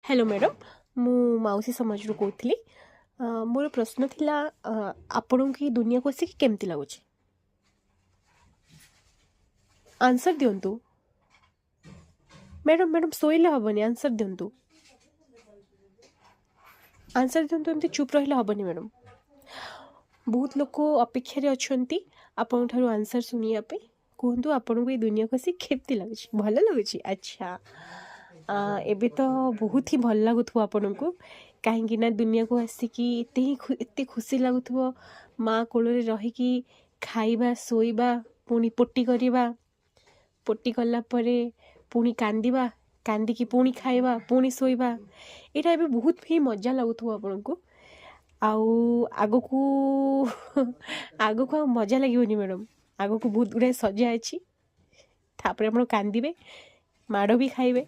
hello madam मु माउसी समाज कहूली मोर प्रश्न थिला आपण की दुनिया को आसिक केमती लगुच आंसर दिंतु मैडम मैडम शोले हेनी आंसर दिंतु आंसर दिंतु एमती चुप रहा हेनी मैडम बहुत लोक अपेक्षा अच्छा आपण आंसर शुणा कहतु आपण को दुनिया को आसिक केमती लगुच भल लगुच अच्छा एबे तो बहुत ही भल लगुव आपण को कहीं ना दुनिया को आसिकी एत खुशी लगुव माँ कोल रहीकि खाइबा शोइबा पुणी पोटी करवा पोटी कला परे पुणी कांदिबा कांदिकी पुणी खाइबा पुणी शोइबा यहाँ एबे बहुत ही मजा लगुव आपण को आगु को आगु को मजा लगे मैडम आगु को बहुत गुड़ाए सजा अच्छी तापर आप कांदिबे माड़ भी खाइबे